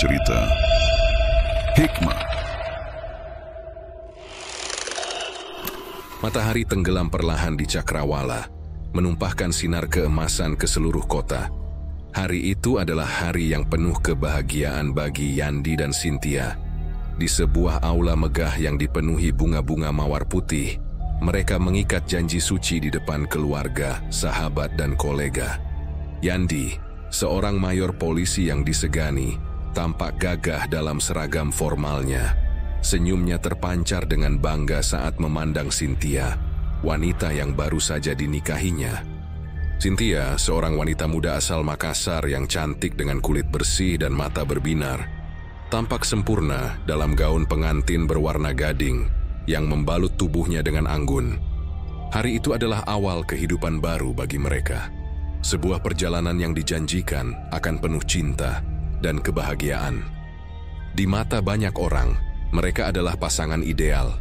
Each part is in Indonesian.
cerita hikmah. Matahari tenggelam perlahan di Cakrawala, menumpahkan sinar keemasan ke seluruh kota. Hari itu adalah hari yang penuh kebahagiaan bagi Yandi dan Cynthia. Di sebuah aula megah yang dipenuhi bunga-bunga mawar putih, mereka mengikat janji suci di depan keluarga, sahabat, dan kolega. Yandi, seorang mayor polisi yang disegani, tampak gagah dalam seragam formalnya. Senyumnya terpancar dengan bangga saat memandang Cynthia, wanita yang baru saja dinikahinya. Cynthia, seorang wanita muda asal Makassar yang cantik dengan kulit bersih dan mata berbinar, tampak sempurna dalam gaun pengantin berwarna gading yang membalut tubuhnya dengan anggun. Hari itu adalah awal kehidupan baru bagi mereka. Sebuah perjalanan yang dijanjikan akan penuh cinta dan kebahagiaan. Di mata banyak orang, mereka adalah pasangan ideal.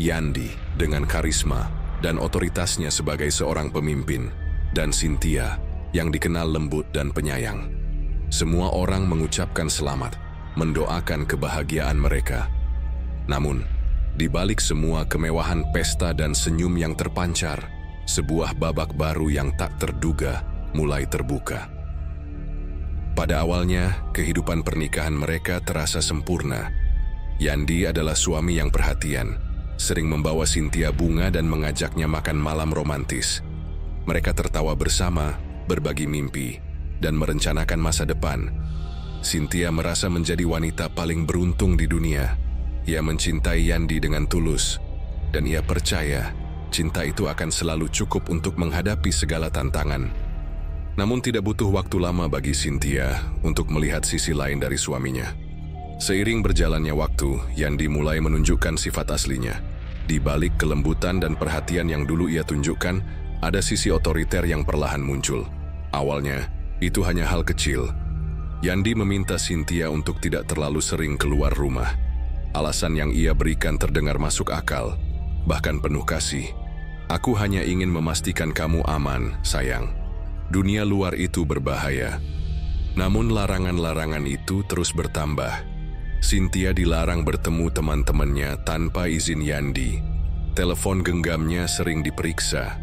Yandi dengan karisma dan otoritasnya sebagai seorang pemimpin, dan Cynthia yang dikenal lembut dan penyayang. Semua orang mengucapkan selamat, mendoakan kebahagiaan mereka. Namun, di balik semua kemewahan pesta dan senyum yang terpancar, sebuah babak baru yang tak terduga mulai terbuka. Pada awalnya, kehidupan pernikahan mereka terasa sempurna. Yandi adalah suami yang perhatian, sering membawa Cynthia bunga dan mengajaknya makan malam romantis. Mereka tertawa bersama, berbagi mimpi, dan merencanakan masa depan. Cynthia merasa menjadi wanita paling beruntung di dunia. Ia mencintai Yandi dengan tulus, dan ia percaya cinta itu akan selalu cukup untuk menghadapi segala tantangan. Namun tidak butuh waktu lama bagi Cynthia untuk melihat sisi lain dari suaminya. Seiring berjalannya waktu, Yandi mulai menunjukkan sifat aslinya. Di balik kelembutan dan perhatian yang dulu ia tunjukkan, ada sisi otoriter yang perlahan muncul. Awalnya, itu hanya hal kecil. Yandi meminta Cynthia untuk tidak terlalu sering keluar rumah. Alasan yang ia berikan terdengar masuk akal, bahkan penuh kasih. "Aku hanya ingin memastikan kamu aman, sayang. Dunia luar itu berbahaya." Namun larangan-larangan itu terus bertambah. Cynthia dilarang bertemu teman-temannya tanpa izin Yandi. Telepon genggamnya sering diperiksa.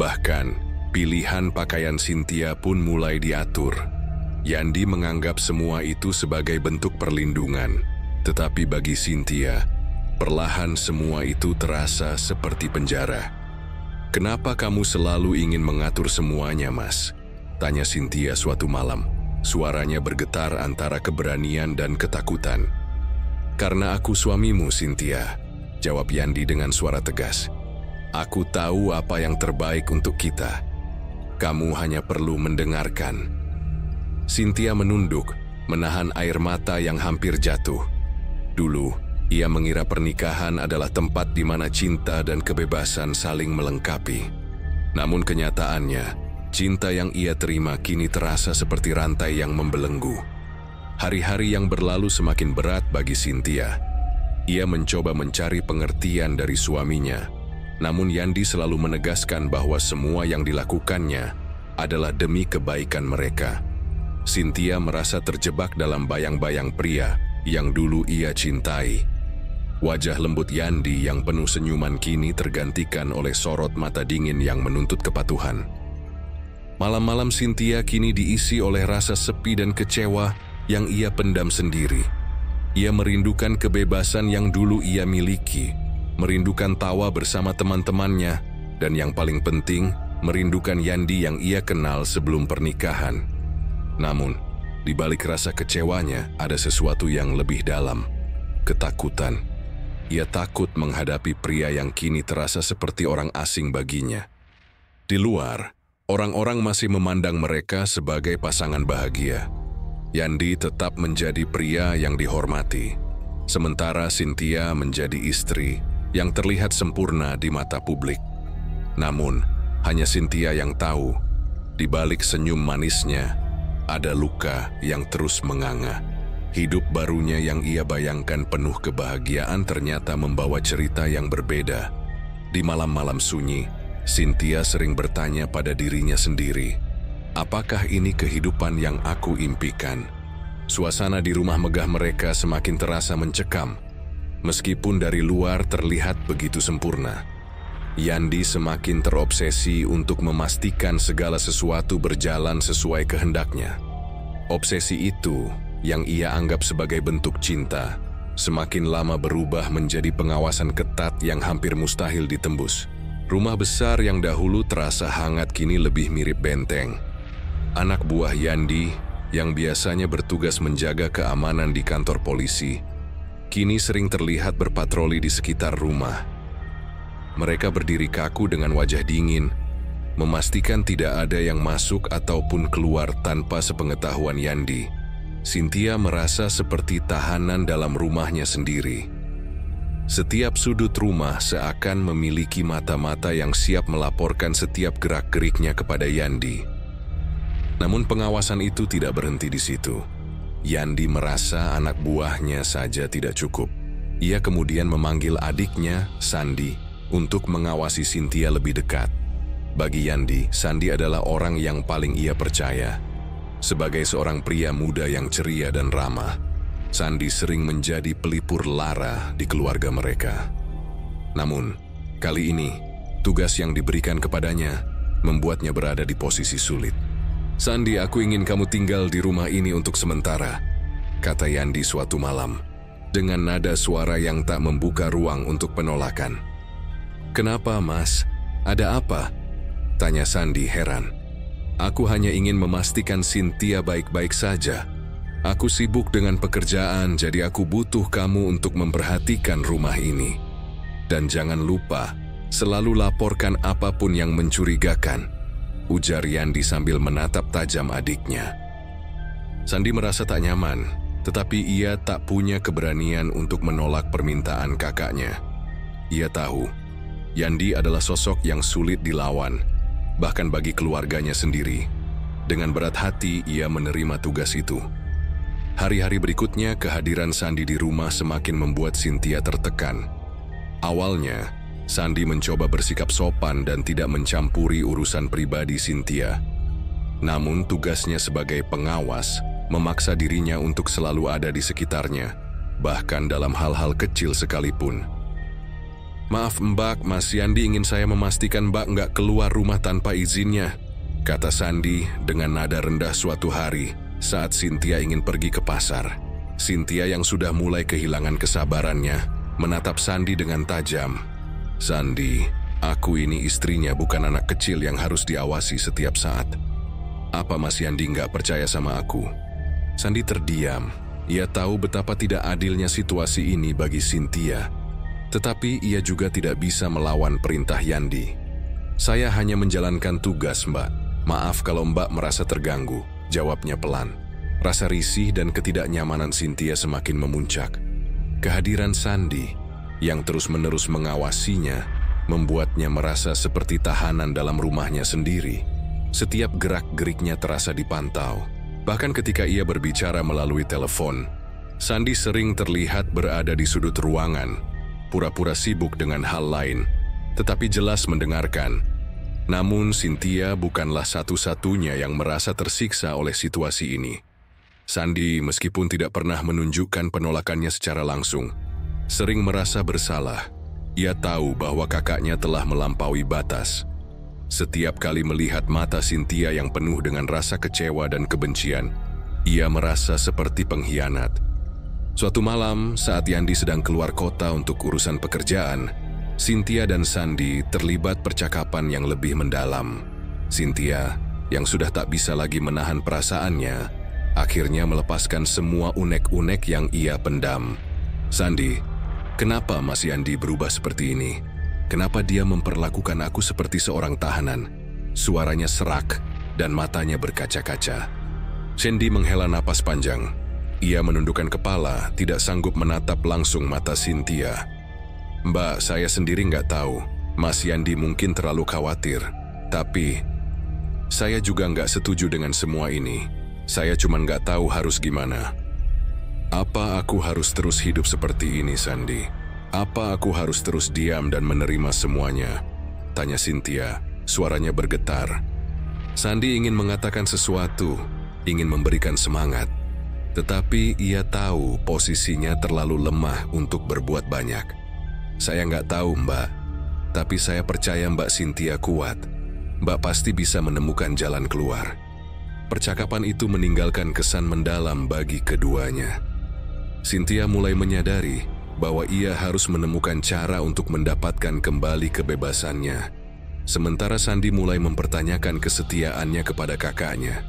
Bahkan, pilihan pakaian Cynthia pun mulai diatur. Yandi menganggap semua itu sebagai bentuk perlindungan. Tetapi bagi Cynthia, perlahan semua itu terasa seperti penjara. "Kenapa kamu selalu ingin mengatur semuanya, Mas?" tanya Cynthia suatu malam. Suaranya bergetar antara keberanian dan ketakutan. "Karena aku suamimu, Cynthia," jawab Yandi dengan suara tegas. "Aku tahu apa yang terbaik untuk kita. Kamu hanya perlu mendengarkan." Cynthia menunduk, menahan air mata yang hampir jatuh. Dulu, ia mengira pernikahan adalah tempat di mana cinta dan kebebasan saling melengkapi. Namun kenyataannya, cinta yang ia terima kini terasa seperti rantai yang membelenggu. Hari-hari yang berlalu semakin berat bagi Cynthia. Ia mencoba mencari pengertian dari suaminya. Namun Yandi selalu menegaskan bahwa semua yang dilakukannya adalah demi kebaikan mereka. Cynthia merasa terjebak dalam bayang-bayang pria yang dulu ia cintai. Wajah lembut Yandi yang penuh senyuman kini tergantikan oleh sorot mata dingin yang menuntut kepatuhan. Malam-malam Cynthia kini diisi oleh rasa sepi dan kecewa yang ia pendam sendiri. Ia merindukan kebebasan yang dulu ia miliki, merindukan tawa bersama teman-temannya, dan yang paling penting, merindukan Yandi yang ia kenal sebelum pernikahan. Namun, di balik rasa kecewanya ada sesuatu yang lebih dalam, ketakutan. Ia takut menghadapi pria yang kini terasa seperti orang asing baginya. Di luar, orang-orang masih memandang mereka sebagai pasangan bahagia. Yandi tetap menjadi pria yang dihormati, sementara Cynthia menjadi istri yang terlihat sempurna di mata publik. Namun, hanya Cynthia yang tahu, di balik senyum manisnya, ada luka yang terus menganga. Hidup barunya yang ia bayangkan penuh kebahagiaan ternyata membawa cerita yang berbeda. Di malam-malam sunyi, Cynthia sering bertanya pada dirinya sendiri, apakah ini kehidupan yang aku impikan? Suasana di rumah megah mereka semakin terasa mencekam, meskipun dari luar terlihat begitu sempurna. Yandi semakin terobsesi untuk memastikan segala sesuatu berjalan sesuai kehendaknya. Obsesi itu, yang ia anggap sebagai bentuk cinta, semakin lama berubah menjadi pengawasan ketat yang hampir mustahil ditembus. Rumah besar yang dahulu terasa hangat kini lebih mirip benteng. Anak buah Yandi, yang biasanya bertugas menjaga keamanan di kantor polisi, kini sering terlihat berpatroli di sekitar rumah. Mereka berdiri kaku dengan wajah dingin, memastikan tidak ada yang masuk ataupun keluar tanpa sepengetahuan Yandi. Cynthia merasa seperti tahanan dalam rumahnya sendiri. Setiap sudut rumah seakan memiliki mata-mata yang siap melaporkan setiap gerak-geriknya kepada Yandi. Namun pengawasan itu tidak berhenti di situ. Yandi merasa anak buahnya saja tidak cukup. Ia kemudian memanggil adiknya, Sandi, untuk mengawasi Cynthia lebih dekat. Bagi Yandi, Sandi adalah orang yang paling ia percaya. Sebagai seorang pria muda yang ceria dan ramah, Sandi sering menjadi pelipur lara di keluarga mereka. Namun, kali ini, tugas yang diberikan kepadanya membuatnya berada di posisi sulit. "Sandi, aku ingin kamu tinggal di rumah ini untuk sementara," kata Yandi suatu malam, dengan nada suara yang tak membuka ruang untuk penolakan. "Kenapa, Mas? Ada apa?" tanya Sandi heran. "Aku hanya ingin memastikan Cynthia baik-baik saja. Aku sibuk dengan pekerjaan, jadi aku butuh kamu untuk memperhatikan rumah ini. Dan jangan lupa, selalu laporkan apapun yang mencurigakan," ujar Yandi sambil menatap tajam adiknya. Sandi merasa tak nyaman, tetapi ia tak punya keberanian untuk menolak permintaan kakaknya. Ia tahu, Yandi adalah sosok yang sulit dilawan, bahkan bagi keluarganya sendiri. Dengan berat hati, ia menerima tugas itu. Hari-hari berikutnya, kehadiran Sandi di rumah semakin membuat Cynthia tertekan. Awalnya, Sandi mencoba bersikap sopan dan tidak mencampuri urusan pribadi Cynthia. Namun tugasnya sebagai pengawas memaksa dirinya untuk selalu ada di sekitarnya, bahkan dalam hal-hal kecil sekalipun. "Maaf Mbak, Mas Yandi ingin saya memastikan Mbak nggak keluar rumah tanpa izinnya," kata Sandi dengan nada rendah suatu hari saat Cynthia ingin pergi ke pasar. Cynthia yang sudah mulai kehilangan kesabarannya menatap Sandi dengan tajam. "Sandi, aku ini istrinya, bukan anak kecil yang harus diawasi setiap saat. Apa Mas Yandi nggak percaya sama aku?" Sandi terdiam. Ia tahu betapa tidak adilnya situasi ini bagi Cynthia. Tetapi ia juga tidak bisa melawan perintah Yandi. "Saya hanya menjalankan tugas, Mbak. Maaf kalau Mbak merasa terganggu," jawabnya pelan. Rasa risih dan ketidaknyamanan Cynthia semakin memuncak. Kehadiran Sandi yang terus-menerus mengawasinya membuatnya merasa seperti tahanan dalam rumahnya sendiri. Setiap gerak-geriknya terasa dipantau. Bahkan ketika ia berbicara melalui telepon, Sandi sering terlihat berada di sudut ruangan, pura-pura sibuk dengan hal lain, tetapi jelas mendengarkan. Namun Cynthia bukanlah satu-satunya yang merasa tersiksa oleh situasi ini. Sandi meskipun tidak pernah menunjukkan penolakannya secara langsung, sering merasa bersalah. Ia tahu bahwa kakaknya telah melampaui batas. Setiap kali melihat mata Cynthia yang penuh dengan rasa kecewa dan kebencian, ia merasa seperti pengkhianat. Suatu malam, saat Yandi sedang keluar kota untuk urusan pekerjaan, Cynthia dan Sandi terlibat percakapan yang lebih mendalam. Cynthia, yang sudah tak bisa lagi menahan perasaannya, akhirnya melepaskan semua unek-unek yang ia pendam. "Sandi, kenapa Mas Yandi berubah seperti ini? Kenapa dia memperlakukan aku seperti seorang tahanan?" Suaranya serak dan matanya berkaca-kaca. Sandi menghela napas panjang. Ia menundukkan kepala, tidak sanggup menatap langsung mata Cynthia. "Mbak, saya sendiri nggak tahu. Mas Yandi mungkin terlalu khawatir. Tapi, saya juga nggak setuju dengan semua ini. Saya cuma nggak tahu harus gimana." "Apa aku harus terus hidup seperti ini, Sandi? Apa aku harus terus diam dan menerima semuanya?" tanya Cynthia, suaranya bergetar. Sandi ingin mengatakan sesuatu, ingin memberikan semangat. Tetapi ia tahu posisinya terlalu lemah untuk berbuat banyak. "Saya nggak tahu, Mbak. Tapi saya percaya Mbak Cynthia kuat. Mbak pasti bisa menemukan jalan keluar." Percakapan itu meninggalkan kesan mendalam bagi keduanya. Cynthia mulai menyadari bahwa ia harus menemukan cara untuk mendapatkan kembali kebebasannya. Sementara Sandy mulai mempertanyakan kesetiaannya kepada kakaknya.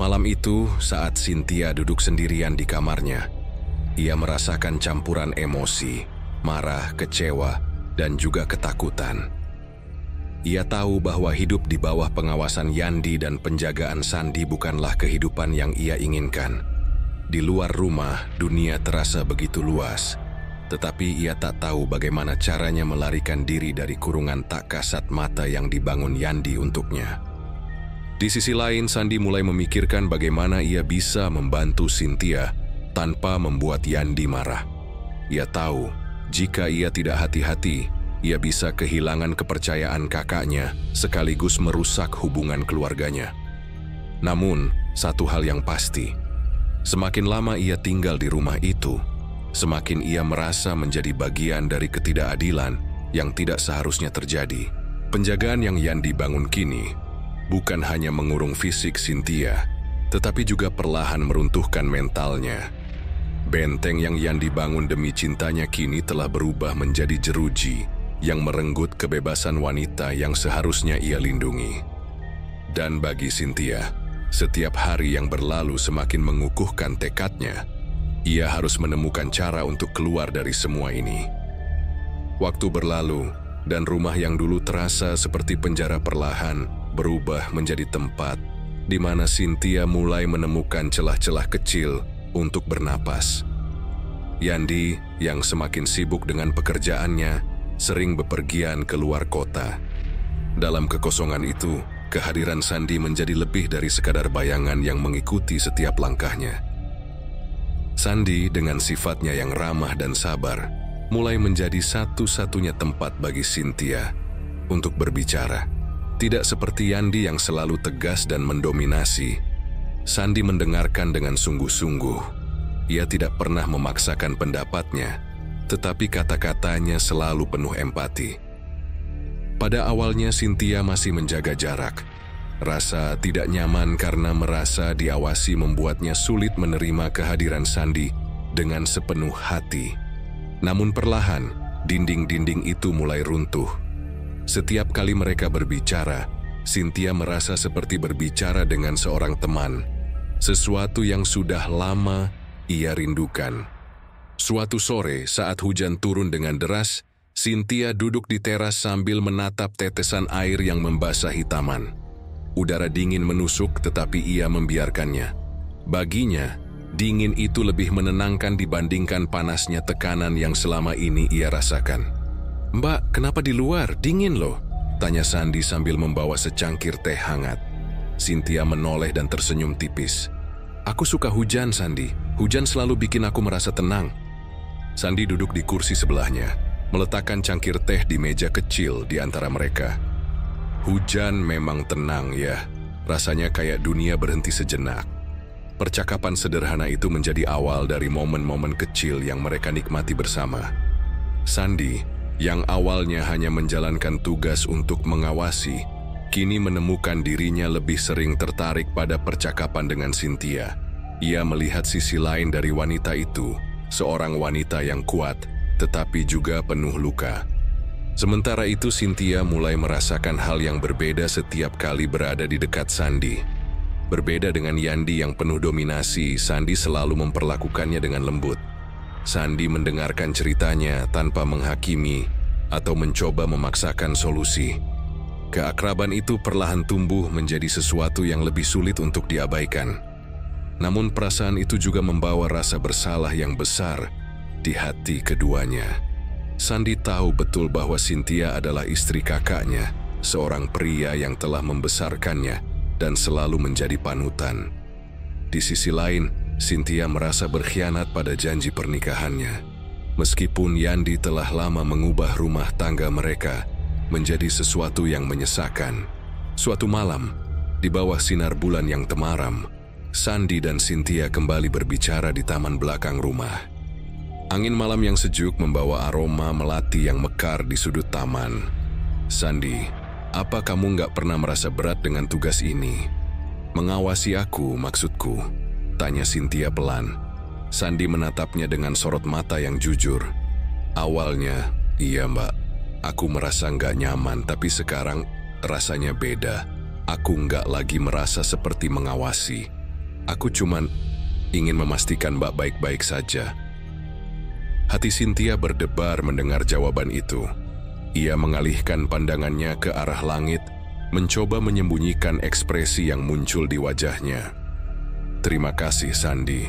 Malam itu, saat Cynthia duduk sendirian di kamarnya, ia merasakan campuran emosi, marah, kecewa, dan juga ketakutan. Ia tahu bahwa hidup di bawah pengawasan Yandi dan penjagaan Sandy bukanlah kehidupan yang ia inginkan. Di luar rumah, dunia terasa begitu luas, tetapi ia tak tahu bagaimana caranya melarikan diri dari kurungan tak kasat mata yang dibangun Yandi untuknya. Di sisi lain, Sandy mulai memikirkan bagaimana ia bisa membantu Cynthia tanpa membuat Yandi marah. Ia tahu, jika ia tidak hati-hati, ia bisa kehilangan kepercayaan kakaknya sekaligus merusak hubungan keluarganya. Namun, satu hal yang pasti, semakin lama ia tinggal di rumah itu, semakin ia merasa menjadi bagian dari ketidakadilan yang tidak seharusnya terjadi. Penjagaan yang Yandi bangun kini bukan hanya mengurung fisik Cynthia, tetapi juga perlahan meruntuhkan mentalnya. Benteng yang Yandi bangun demi cintanya kini telah berubah menjadi jeruji yang merenggut kebebasan wanita yang seharusnya ia lindungi. Dan bagi Cynthia, setiap hari yang berlalu semakin mengukuhkan tekadnya. Ia harus menemukan cara untuk keluar dari semua ini. Waktu berlalu, dan rumah yang dulu terasa seperti penjara perlahan berubah menjadi tempat di mana Cynthia mulai menemukan celah-celah kecil untuk bernapas. Yandi, yang semakin sibuk dengan pekerjaannya, sering bepergian keluar kota. Dalam kekosongan itu, kehadiran Sandy menjadi lebih dari sekadar bayangan yang mengikuti setiap langkahnya. Sandy dengan sifatnya yang ramah dan sabar, mulai menjadi satu-satunya tempat bagi Cynthia untuk berbicara. Tidak seperti Yandi yang selalu tegas dan mendominasi, Sandy mendengarkan dengan sungguh-sungguh. Ia tidak pernah memaksakan pendapatnya, tetapi kata-katanya selalu penuh empati. Pada awalnya Cynthia masih menjaga jarak. Rasa tidak nyaman karena merasa diawasi membuatnya sulit menerima kehadiran Sandy dengan sepenuh hati. Namun perlahan, dinding-dinding itu mulai runtuh. Setiap kali mereka berbicara, Cynthia merasa seperti berbicara dengan seorang teman, sesuatu yang sudah lama ia rindukan. Suatu sore, saat hujan turun dengan deras, Cynthia duduk di teras sambil menatap tetesan air yang membasahi taman. Udara dingin menusuk, tetapi ia membiarkannya. Baginya, dingin itu lebih menenangkan dibandingkan panasnya tekanan yang selama ini ia rasakan. "Mbak, kenapa di luar? Dingin loh," tanya Sandy sambil membawa secangkir teh hangat. Cynthia menoleh dan tersenyum tipis. "Aku suka hujan, Sandy. Hujan selalu bikin aku merasa tenang." Sandy duduk di kursi sebelahnya, meletakkan cangkir teh di meja kecil di antara mereka. "Hujan memang tenang ya, rasanya kayak dunia berhenti sejenak." Percakapan sederhana itu menjadi awal dari momen-momen kecil yang mereka nikmati bersama. Sandy, yang awalnya hanya menjalankan tugas untuk mengawasi, kini menemukan dirinya lebih sering tertarik pada percakapan dengan Cynthia. Ia melihat sisi lain dari wanita itu, seorang wanita yang kuat, tetapi juga penuh luka. Sementara itu Cynthia mulai merasakan hal yang berbeda setiap kali berada di dekat Sandy. Berbeda dengan Yandi yang penuh dominasi, Sandy selalu memperlakukannya dengan lembut. Sandy mendengarkan ceritanya tanpa menghakimi atau mencoba memaksakan solusi. Keakraban itu perlahan tumbuh menjadi sesuatu yang lebih sulit untuk diabaikan. Namun perasaan itu juga membawa rasa bersalah yang besar di hati keduanya. Sandy tahu betul bahwa Cynthia adalah istri kakaknya, seorang pria yang telah membesarkannya dan selalu menjadi panutan. Di sisi lain, Cynthia merasa berkhianat pada janji pernikahannya. Meskipun Yandi telah lama mengubah rumah tangga mereka menjadi sesuatu yang menyesakan. Suatu malam, di bawah sinar bulan yang temaram, Sandi dan Cynthia kembali berbicara di taman belakang rumah. Angin malam yang sejuk membawa aroma melati yang mekar di sudut taman. "Sandi, apa kamu nggak pernah merasa berat dengan tugas ini?" "Mengawasi aku, maksudku," tanya Cynthia pelan. Sandi menatapnya dengan sorot mata yang jujur. "Awalnya, iya mbak, aku merasa nggak nyaman, tapi sekarang rasanya beda. Aku nggak lagi merasa seperti mengawasi. Aku cuman ingin memastikan mbak baik-baik saja." Hati Cynthia berdebar mendengar jawaban itu. Ia mengalihkan pandangannya ke arah langit, mencoba menyembunyikan ekspresi yang muncul di wajahnya. "Terima kasih, Sandi.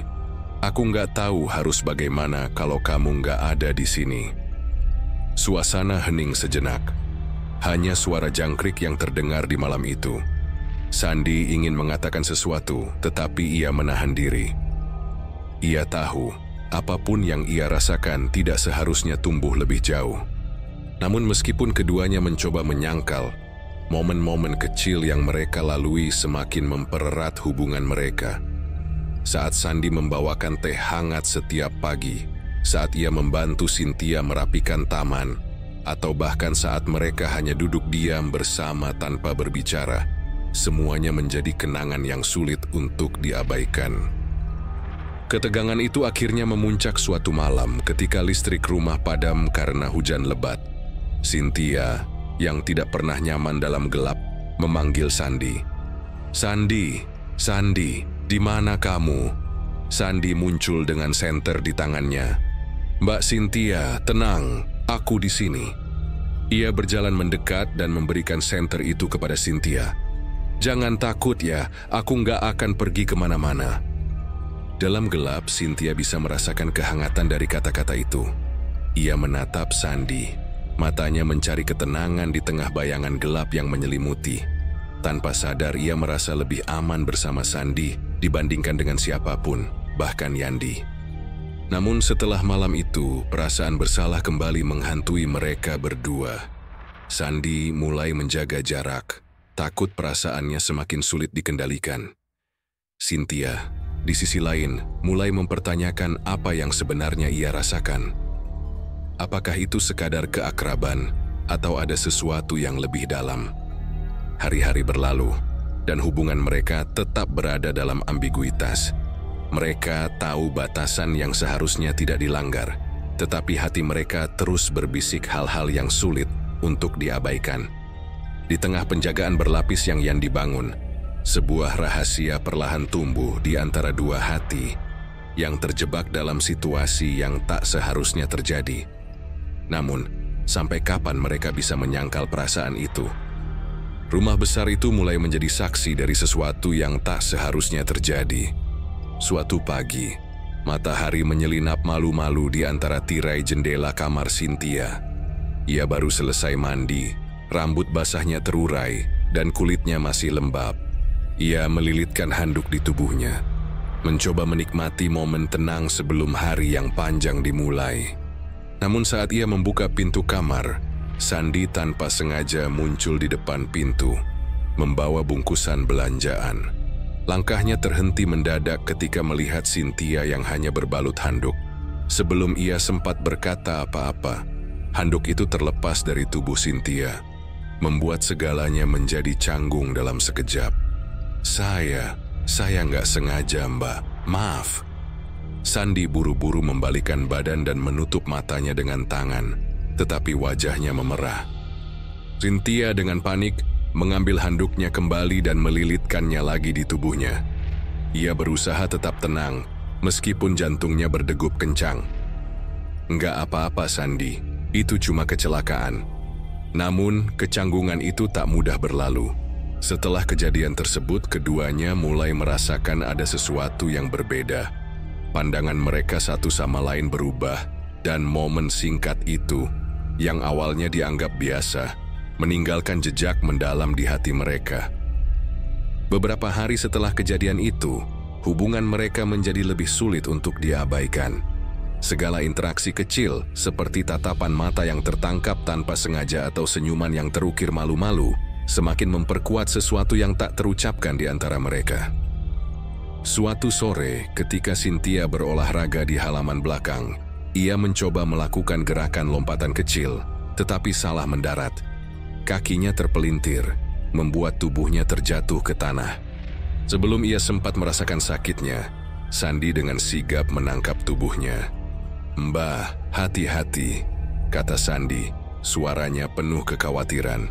Aku nggak tahu harus bagaimana kalau kamu nggak ada di sini." Suasana hening sejenak. Hanya suara jangkrik yang terdengar di malam itu. Sandi ingin mengatakan sesuatu, tetapi ia menahan diri. Ia tahu, apapun yang ia rasakan tidak seharusnya tumbuh lebih jauh. Namun meskipun keduanya mencoba menyangkal, momen-momen kecil yang mereka lalui semakin mempererat hubungan mereka. Saat Sandi membawakan teh hangat setiap pagi, saat ia membantu Cynthia merapikan taman, atau bahkan saat mereka hanya duduk diam bersama tanpa berbicara, semuanya menjadi kenangan yang sulit untuk diabaikan. Ketegangan itu akhirnya memuncak suatu malam ketika listrik rumah padam karena hujan lebat. Cynthia, yang tidak pernah nyaman dalam gelap, memanggil Sandi. "Sandi, Sandi, di mana kamu?" Sandi muncul dengan senter di tangannya. "Mbak Cynthia, tenang, aku di sini." Ia berjalan mendekat dan memberikan senter itu kepada Cynthia. "Jangan takut ya, aku nggak akan pergi kemana-mana." Dalam gelap, Cynthia bisa merasakan kehangatan dari kata-kata itu. Ia menatap Sandi. Matanya mencari ketenangan di tengah bayangan gelap yang menyelimuti. Tanpa sadar, ia merasa lebih aman bersama Sandi dibandingkan dengan siapapun, bahkan Yandi. Namun setelah malam itu, perasaan bersalah kembali menghantui mereka berdua. Sandi mulai menjaga jarak, takut perasaannya semakin sulit dikendalikan. Cynthia, di sisi lain, mulai mempertanyakan apa yang sebenarnya ia rasakan. Apakah itu sekadar keakraban atau ada sesuatu yang lebih dalam? Hari-hari berlalu, dan hubungan mereka tetap berada dalam ambiguitas. Mereka tahu batasan yang seharusnya tidak dilanggar, tetapi hati mereka terus berbisik hal-hal yang sulit untuk diabaikan. Di tengah penjagaan berlapis yang dibangun, sebuah rahasia perlahan tumbuh di antara dua hati yang terjebak dalam situasi yang tak seharusnya terjadi. Namun, sampai kapan mereka bisa menyangkal perasaan itu? Rumah besar itu mulai menjadi saksi dari sesuatu yang tak seharusnya terjadi. Suatu pagi, matahari menyelinap malu-malu di antara tirai jendela kamar Cynthia. Ia baru selesai mandi, rambut basahnya terurai, dan kulitnya masih lembab. Ia melilitkan handuk di tubuhnya, mencoba menikmati momen tenang sebelum hari yang panjang dimulai. Namun saat ia membuka pintu kamar, Sandi tanpa sengaja muncul di depan pintu, membawa bungkusan belanjaan. Langkahnya terhenti mendadak ketika melihat Cynthia yang hanya berbalut handuk. Sebelum ia sempat berkata apa-apa, handuk itu terlepas dari tubuh Cynthia, membuat segalanya menjadi canggung dalam sekejap. Saya nggak sengaja, Mbak. Maaf." Sandi buru-buru membalikan badan dan menutup matanya dengan tangan, tetapi wajahnya memerah. Cynthia dengan panik mengambil handuknya kembali dan melilitkannya lagi di tubuhnya. Ia berusaha tetap tenang, meskipun jantungnya berdegup kencang. "Nggak apa-apa, Sandi. Itu cuma kecelakaan." Namun, kecanggungan itu tak mudah berlalu. Setelah kejadian tersebut, keduanya mulai merasakan ada sesuatu yang berbeda. Pandangan mereka satu sama lain berubah, dan momen singkat itu, yang awalnya dianggap biasa, meninggalkan jejak mendalam di hati mereka. Beberapa hari setelah kejadian itu, hubungan mereka menjadi lebih sulit untuk diabaikan. Segala interaksi kecil, seperti tatapan mata yang tertangkap tanpa sengaja atau senyuman yang terukir malu-malu, semakin memperkuat sesuatu yang tak terucapkan di antara mereka. Suatu sore, ketika Cynthia berolahraga di halaman belakang, ia mencoba melakukan gerakan lompatan kecil, tetapi salah mendarat. Kakinya terpelintir, membuat tubuhnya terjatuh ke tanah. Sebelum ia sempat merasakan sakitnya, Sandy dengan sigap menangkap tubuhnya. "Mbah, hati-hati," kata Sandy, suaranya penuh kekhawatiran.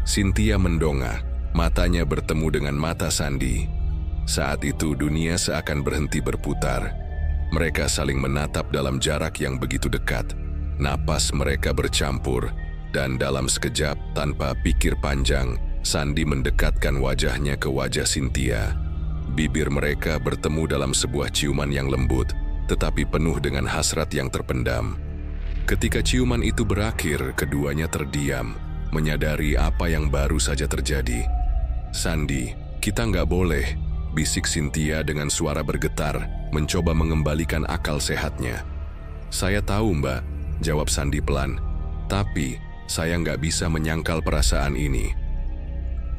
Cynthia mendongak, matanya bertemu dengan mata Sandy. Saat itu dunia seakan berhenti berputar. Mereka saling menatap dalam jarak yang begitu dekat. Napas mereka bercampur, dan dalam sekejap tanpa pikir panjang, Sandy mendekatkan wajahnya ke wajah Cynthia. Bibir mereka bertemu dalam sebuah ciuman yang lembut, tetapi penuh dengan hasrat yang terpendam. Ketika ciuman itu berakhir, keduanya terdiam, menyadari apa yang baru saja terjadi. "Sandy, kita nggak boleh," bisik Cynthia dengan suara bergetar, mencoba mengembalikan akal sehatnya. "Saya tahu, Mbak," jawab Sandy pelan, "tapi saya nggak bisa menyangkal perasaan ini."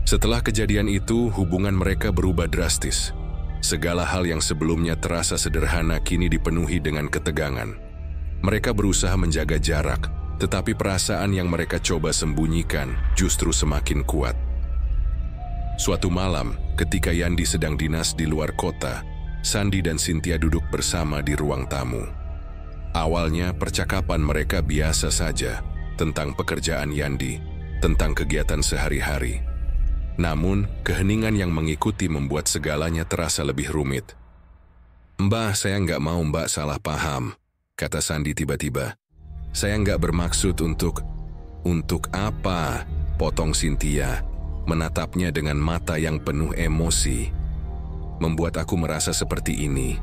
Setelah kejadian itu, hubungan mereka berubah drastis. Segala hal yang sebelumnya terasa sederhana kini dipenuhi dengan ketegangan. Mereka berusaha menjaga jarak, tetapi perasaan yang mereka coba sembunyikan justru semakin kuat. Suatu malam, ketika Yandi sedang dinas di luar kota, Sandy dan Cynthia duduk bersama di ruang tamu. Awalnya percakapan mereka biasa saja, tentang pekerjaan Yandi, tentang kegiatan sehari-hari. Namun, keheningan yang mengikuti membuat segalanya terasa lebih rumit. "Mbah, saya nggak mau Mbak salah paham," kata Sandy tiba-tiba. "Saya nggak bermaksud untuk..." "Untuk apa?" potong Cynthia, menatapnya dengan mata yang penuh emosi. "Membuat aku merasa seperti ini,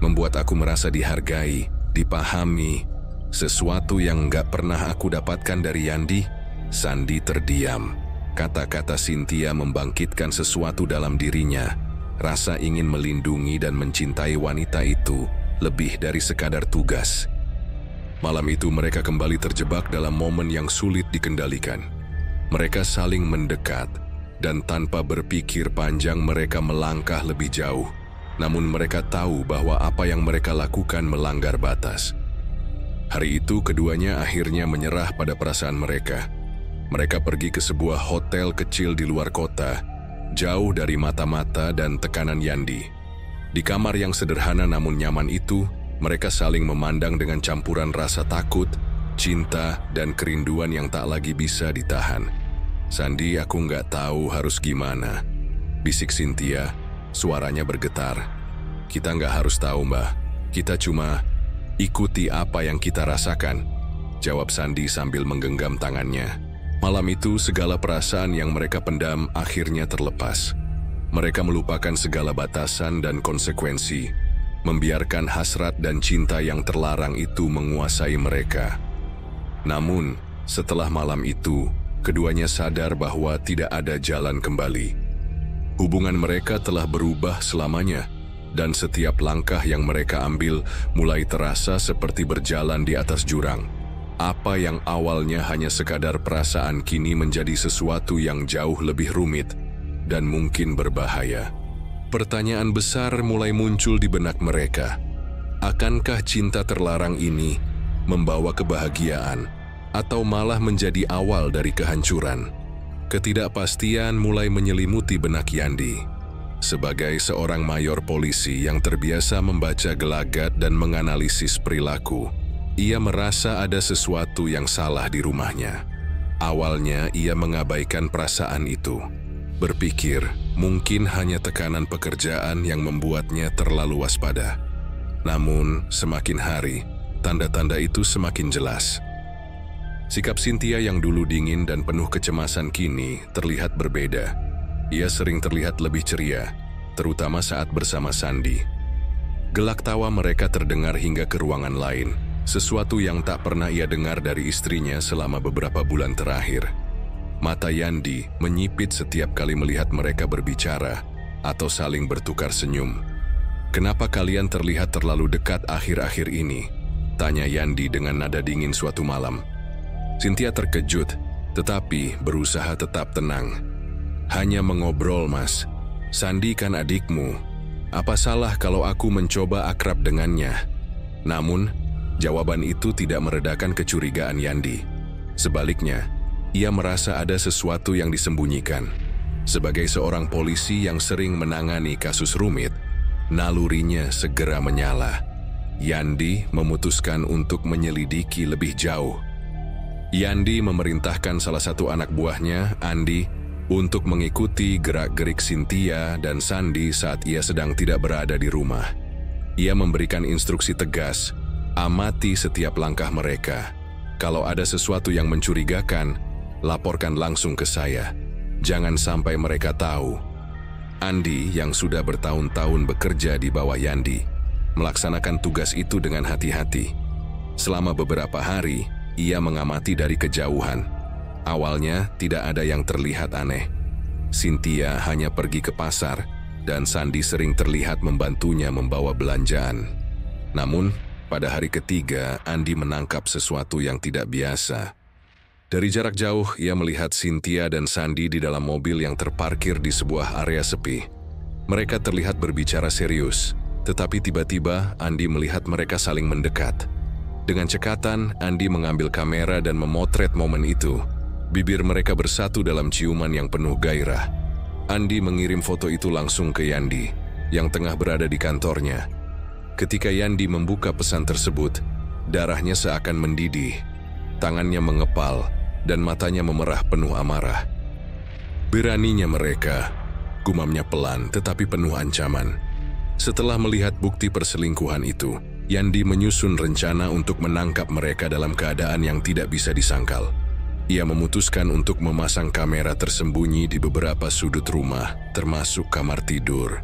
membuat aku merasa dihargai, dipahami, sesuatu yang nggak pernah aku dapatkan dari Yandi." Sandy terdiam. Kata-kata Cynthia membangkitkan sesuatu dalam dirinya, rasa ingin melindungi dan mencintai wanita itu lebih dari sekadar tugas. Malam itu mereka kembali terjebak dalam momen yang sulit dikendalikan. Mereka saling mendekat, dan tanpa berpikir panjang mereka melangkah lebih jauh. Namun mereka tahu bahwa apa yang mereka lakukan melanggar batas. Hari itu keduanya akhirnya menyerah pada perasaan mereka. Mereka pergi ke sebuah hotel kecil di luar kota, jauh dari mata-mata dan tekanan Yandi. Di kamar yang sederhana namun nyaman itu, mereka saling memandang dengan campuran rasa takut, cinta, dan kerinduan yang tak lagi bisa ditahan. "Sandy, aku nggak tahu harus gimana," bisik Cynthia, suaranya bergetar. "Kita nggak harus tahu, Mbah. Kita cuma ikuti apa yang kita rasakan," jawab Sandy sambil menggenggam tangannya. Malam itu, segala perasaan yang mereka pendam akhirnya terlepas. Mereka melupakan segala batasan dan konsekuensi, membiarkan hasrat dan cinta yang terlarang itu menguasai mereka. Namun, setelah malam itu, keduanya sadar bahwa tidak ada jalan kembali. Hubungan mereka telah berubah selamanya, dan setiap langkah yang mereka ambil mulai terasa seperti berjalan di atas jurang. Apa yang awalnya hanya sekadar perasaan kini menjadi sesuatu yang jauh lebih rumit dan mungkin berbahaya. Pertanyaan besar mulai muncul di benak mereka. Akankah cinta terlarang ini membawa kebahagiaan atau malah menjadi awal dari kehancuran? Ketidakpastian mulai menyelimuti benak Yandi. Sebagai seorang mayor polisi yang terbiasa membaca gelagat dan menganalisis perilaku, ia merasa ada sesuatu yang salah di rumahnya. Awalnya ia mengabaikan perasaan itu, berpikir mungkin hanya tekanan pekerjaan yang membuatnya terlalu waspada. Namun semakin hari, tanda-tanda itu semakin jelas. Sikap Cynthia yang dulu dingin dan penuh kecemasan kini terlihat berbeda. Ia sering terlihat lebih ceria, terutama saat bersama Sandy. Gelak tawa mereka terdengar hingga ke ruangan lain, sesuatu yang tak pernah ia dengar dari istrinya selama beberapa bulan terakhir. Mata Yandi menyipit setiap kali melihat mereka berbicara atau saling bertukar senyum. "Kenapa kalian terlihat terlalu dekat akhir-akhir ini?" tanya Yandi dengan nada dingin suatu malam. Cynthia terkejut, tetapi berusaha tetap tenang. "Hanya mengobrol, Mas. Sandy kan adikmu," Apa salah kalau aku mencoba akrab dengannya? Namun, jawaban itu tidak meredakan kecurigaan Yandi. Sebaliknya, ia merasa ada sesuatu yang disembunyikan. Sebagai seorang polisi yang sering menangani kasus rumit, nalurinya segera menyala. Yandi memutuskan untuk menyelidiki lebih jauh. Yandi memerintahkan salah satu anak buahnya, Andi, untuk mengikuti gerak-gerik Cynthia dan Sandi saat ia sedang tidak berada di rumah. Ia memberikan instruksi tegas, amati setiap langkah mereka. Kalau ada sesuatu yang mencurigakan, laporkan langsung ke saya. Jangan sampai mereka tahu. Andi yang sudah bertahun-tahun bekerja di bawah Yandi, melaksanakan tugas itu dengan hati-hati. Selama beberapa hari, ia mengamati dari kejauhan. Awalnya tidak ada yang terlihat aneh. Cynthia hanya pergi ke pasar, dan Sandi sering terlihat membantunya membawa belanjaan. Namun, pada hari ketiga, Andi menangkap sesuatu yang tidak biasa. Dari jarak jauh, ia melihat Cynthia dan Sandi di dalam mobil yang terparkir di sebuah area sepi. Mereka terlihat berbicara serius, tetapi tiba-tiba Andi melihat mereka saling mendekat. Dengan cekatan, Andi mengambil kamera dan memotret momen itu. Bibir mereka bersatu dalam ciuman yang penuh gairah. Andi mengirim foto itu langsung ke Yandi, yang tengah berada di kantornya. Ketika Yandi membuka pesan tersebut, darahnya seakan mendidih. Tangannya mengepal, dan matanya memerah penuh amarah. Beraninya mereka, gumamnya pelan tetapi penuh ancaman. Setelah melihat bukti perselingkuhan itu, Yandi menyusun rencana untuk menangkap mereka dalam keadaan yang tidak bisa disangkal. Ia memutuskan untuk memasang kamera tersembunyi di beberapa sudut rumah, termasuk kamar tidur.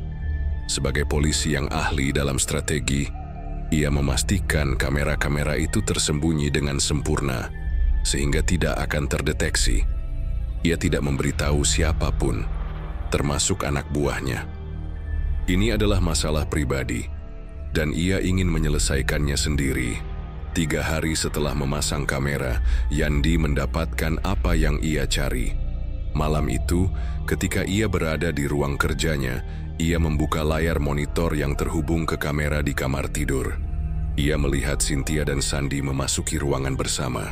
Sebagai polisi yang ahli dalam strategi, ia memastikan kamera-kamera itu tersembunyi dengan sempurna, sehingga tidak akan terdeteksi. Ia tidak memberitahu siapapun, termasuk anak buahnya. Ini adalah masalah pribadi, dan ia ingin menyelesaikannya sendiri. 3 hari setelah memasang kamera, Yandi mendapatkan apa yang ia cari. Malam itu, ketika ia berada di ruang kerjanya, ia membuka layar monitor yang terhubung ke kamera di kamar tidur. Ia melihat Cynthia dan Sandi memasuki ruangan bersama.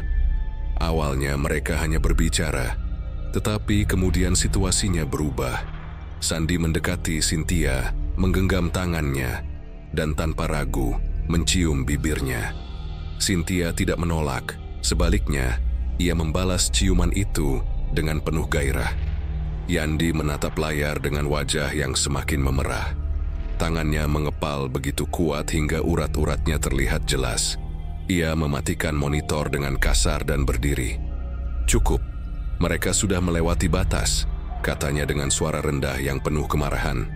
Awalnya mereka hanya berbicara, tetapi kemudian situasinya berubah. Sandi mendekati Cynthia, menggenggam tangannya, dan tanpa ragu mencium bibirnya. Cynthia tidak menolak, sebaliknya ia membalas ciuman itu dengan penuh gairah. Yandi menatap layar dengan wajah yang semakin memerah. Tangannya mengepal begitu kuat hingga urat-uratnya terlihat jelas. Ia mematikan monitor dengan kasar dan berdiri. "Cukup, mereka sudah melewati batas," katanya dengan suara rendah yang penuh kemarahan.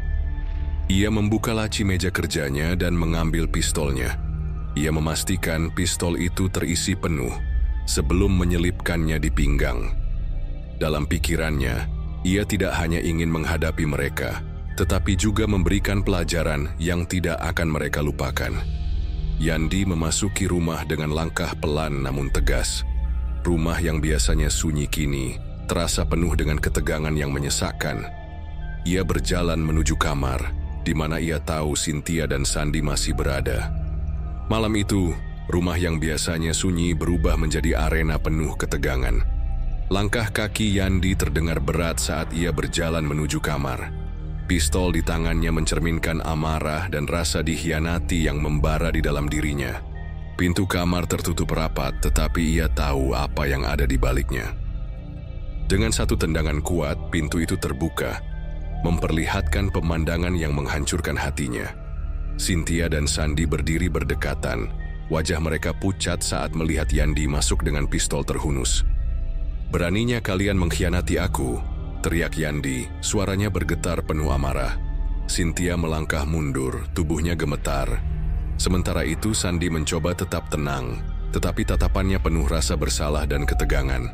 Ia membuka laci meja kerjanya dan mengambil pistolnya. Ia memastikan pistol itu terisi penuh sebelum menyelipkannya di pinggang. Dalam pikirannya, ia tidak hanya ingin menghadapi mereka, tetapi juga memberikan pelajaran yang tidak akan mereka lupakan. Yandi memasuki rumah dengan langkah pelan namun tegas. Rumah yang biasanya sunyi kini terasa penuh dengan ketegangan yang menyesakkan. Ia berjalan menuju kamar, di mana ia tahu Cynthia dan Sandi masih berada. Malam itu, rumah yang biasanya sunyi berubah menjadi arena penuh ketegangan. Langkah kaki Yandi terdengar berat saat ia berjalan menuju kamar. Pistol di tangannya mencerminkan amarah dan rasa dikhianati yang membara di dalam dirinya. Pintu kamar tertutup rapat, tetapi ia tahu apa yang ada di baliknya. Dengan satu tendangan kuat, pintu itu terbuka, memperlihatkan pemandangan yang menghancurkan hatinya. Cynthia dan Sandi berdiri berdekatan. Wajah mereka pucat saat melihat Yandi masuk dengan pistol terhunus. "Beraninya kalian mengkhianati aku," teriak Yandi, suaranya bergetar penuh amarah. Cynthia melangkah mundur, tubuhnya gemetar. Sementara itu Sandi mencoba tetap tenang, tetapi tatapannya penuh rasa bersalah dan ketegangan.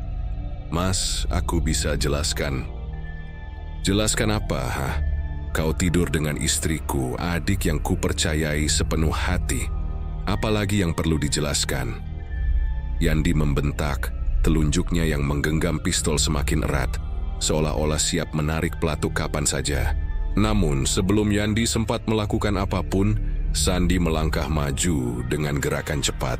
"Mas, aku bisa jelaskan." "Jelaskan apa, ha? Kau tidur dengan istriku, adik yang kupercayai sepenuh hati. Apalagi yang perlu dijelaskan?" Yandi membentak, telunjuknya yang menggenggam pistol semakin erat, seolah-olah siap menarik pelatuk kapan saja. Namun sebelum Yandi sempat melakukan apapun, Sandi melangkah maju dengan gerakan cepat.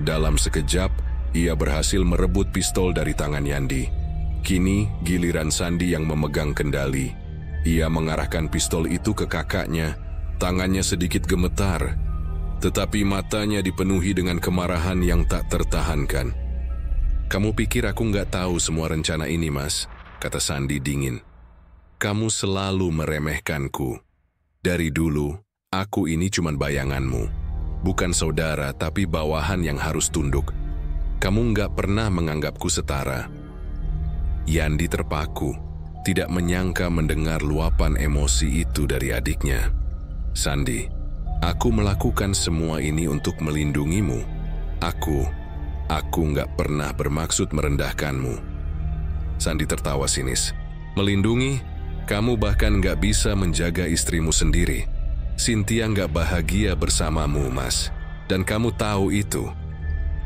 Dalam sekejap, ia berhasil merebut pistol dari tangan Yandi. Kini giliran Sandi yang memegang kendali. Ia mengarahkan pistol itu ke kakaknya. Tangannya sedikit gemetar, tetapi matanya dipenuhi dengan kemarahan yang tak tertahankan. "Kamu pikir aku nggak tahu semua rencana ini, Mas?" kata Sandi dingin. "Kamu selalu meremehkanku. Dari dulu, aku ini cuma bayanganmu. Bukan saudara, tapi bawahan yang harus tunduk. Kamu nggak pernah menganggapku setara." Yandi terpaku, tidak menyangka mendengar luapan emosi itu dari adiknya. "Sandi, aku melakukan semua ini untuk melindungimu. Aku nggak pernah bermaksud merendahkanmu." Sandi tertawa sinis. "Melindungi? Kamu bahkan nggak bisa menjaga istrimu sendiri. Cynthia nggak bahagia bersamamu, Mas. Dan kamu tahu itu."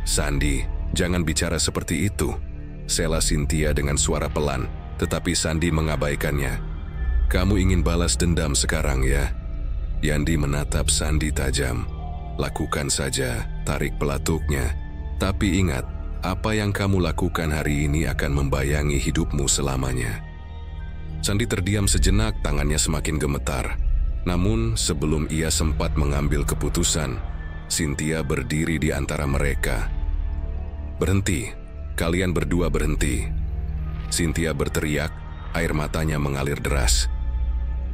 "Sandi, jangan bicara seperti itu," sela Cynthia dengan suara pelan, tetapi Sandi mengabaikannya. "Kamu ingin balas dendam sekarang ya?" Yandi menatap Sandi tajam. "Lakukan saja," tarik pelatuknya. "Tapi ingat, apa yang kamu lakukan hari ini akan membayangi hidupmu selamanya." Sandi terdiam sejenak, tangannya semakin gemetar. Namun sebelum ia sempat mengambil keputusan, Cynthia berdiri di antara mereka. "Berhenti, kalian berdua berhenti." Cynthia berteriak, air matanya mengalir deras.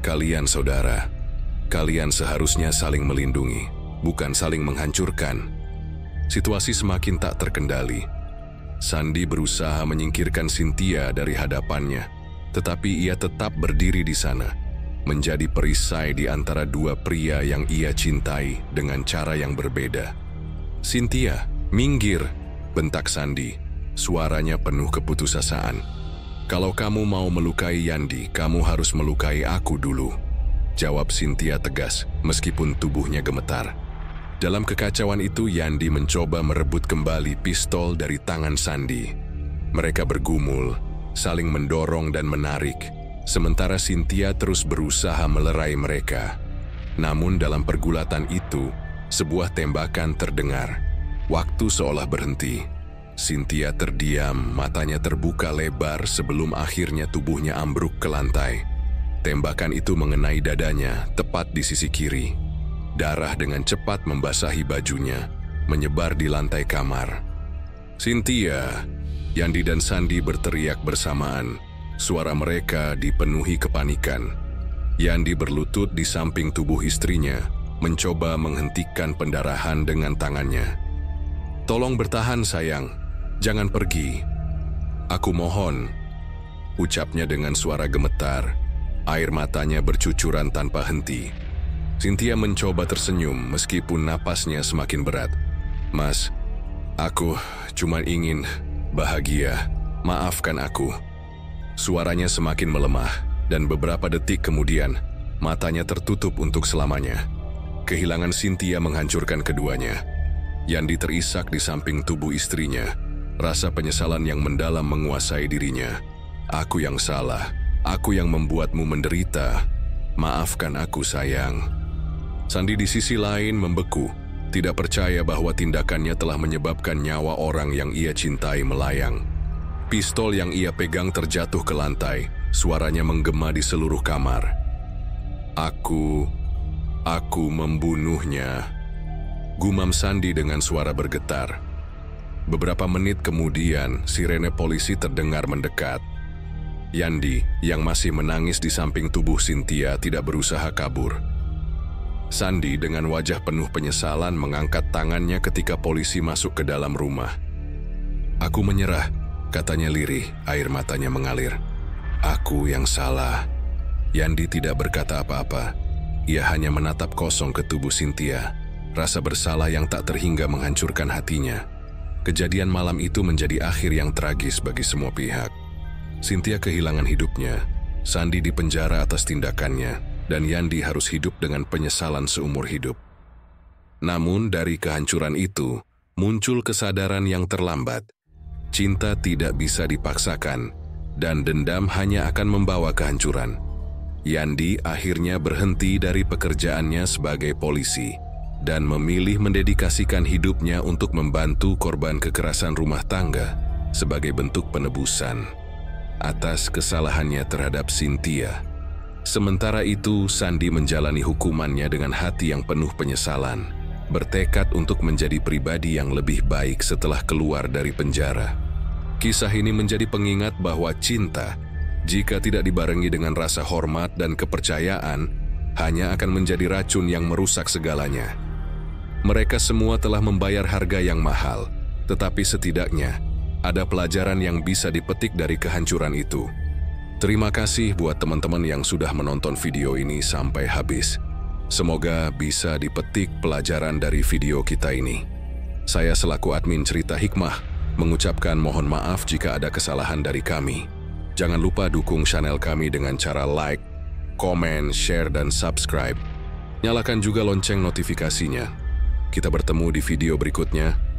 "Kalian saudara, kalian seharusnya saling melindungi, bukan saling menghancurkan." Situasi semakin tak terkendali. Sandi berusaha menyingkirkan Cynthia dari hadapannya, tetapi ia tetap berdiri di sana, menjadi perisai di antara dua pria yang ia cintai dengan cara yang berbeda. "Cynthia, minggir!" bentak Sandi, suaranya penuh keputusasaan. "Kalau kamu mau melukai Yandi, kamu harus melukai aku dulu," jawab Cynthia tegas, meskipun tubuhnya gemetar. Dalam kekacauan itu, Yandi mencoba merebut kembali pistol dari tangan Sandi. Mereka bergumul, saling mendorong dan menarik, sementara Cynthia terus berusaha melerai mereka. Namun dalam pergulatan itu, sebuah tembakan terdengar. Waktu seolah berhenti. Cynthia terdiam, matanya terbuka lebar sebelum akhirnya tubuhnya ambruk ke lantai. Tembakan itu mengenai dadanya, tepat di sisi kiri. Darah dengan cepat membasahi bajunya, menyebar di lantai kamar. "Cynthia!" Yandi dan Sandi berteriak bersamaan. Suara mereka dipenuhi kepanikan. Yandi berlutut di samping tubuh istrinya, mencoba menghentikan pendarahan dengan tangannya. "Tolong bertahan, sayang. Jangan pergi. Aku mohon," ucapnya dengan suara gemetar. Air matanya bercucuran tanpa henti. Cynthia mencoba tersenyum meskipun napasnya semakin berat. "Mas, aku cuma ingin bahagia. Maafkan aku." Suaranya semakin melemah, dan beberapa detik kemudian, matanya tertutup untuk selamanya. Kehilangan Cynthia menghancurkan keduanya. Yandi terisak di samping tubuh istrinya. Rasa penyesalan yang mendalam menguasai dirinya. "Aku yang salah. Aku yang membuatmu menderita. Maafkan aku, sayang." Sandi di sisi lain membeku, tidak percaya bahwa tindakannya telah menyebabkan nyawa orang yang ia cintai melayang. Pistol yang ia pegang terjatuh ke lantai, suaranya menggema di seluruh kamar. Aku membunuhnya," gumam Sandi dengan suara bergetar. Beberapa menit kemudian, sirene polisi terdengar mendekat. Yandi, yang masih menangis di samping tubuh Cynthia, tidak berusaha kabur. Sandi dengan wajah penuh penyesalan mengangkat tangannya ketika polisi masuk ke dalam rumah. "Aku menyerah," katanya lirih, air matanya mengalir. "Aku yang salah." Yandi tidak berkata apa-apa. Ia hanya menatap kosong ke tubuh Cynthia. Rasa bersalah yang tak terhingga menghancurkan hatinya. Kejadian malam itu menjadi akhir yang tragis bagi semua pihak. Cynthia kehilangan hidupnya, Sandi dipenjara atas tindakannya, dan Yandi harus hidup dengan penyesalan seumur hidup. Namun dari kehancuran itu, muncul kesadaran yang terlambat. Cinta tidak bisa dipaksakan, dan dendam hanya akan membawa kehancuran. Yandi akhirnya berhenti dari pekerjaannya sebagai polisi dan memilih mendedikasikan hidupnya untuk membantu korban kekerasan rumah tangga sebagai bentuk penebusan atas kesalahannya terhadap Cynthia. Sementara itu, Sandi menjalani hukumannya dengan hati yang penuh penyesalan, bertekad untuk menjadi pribadi yang lebih baik setelah keluar dari penjara. Kisah ini menjadi pengingat bahwa cinta, jika tidak dibarengi dengan rasa hormat dan kepercayaan, hanya akan menjadi racun yang merusak segalanya. Mereka semua telah membayar harga yang mahal, tetapi setidaknya ada pelajaran yang bisa dipetik dari kehancuran itu. Terima kasih buat teman-teman yang sudah menonton video ini sampai habis. Semoga bisa dipetik pelajaran dari video kita ini. Saya selaku admin Cerita Hikmah mengucapkan mohon maaf jika ada kesalahan dari kami. Jangan lupa dukung channel kami dengan cara like, komen, share, dan subscribe. Nyalakan juga lonceng notifikasinya. Kita bertemu di video berikutnya.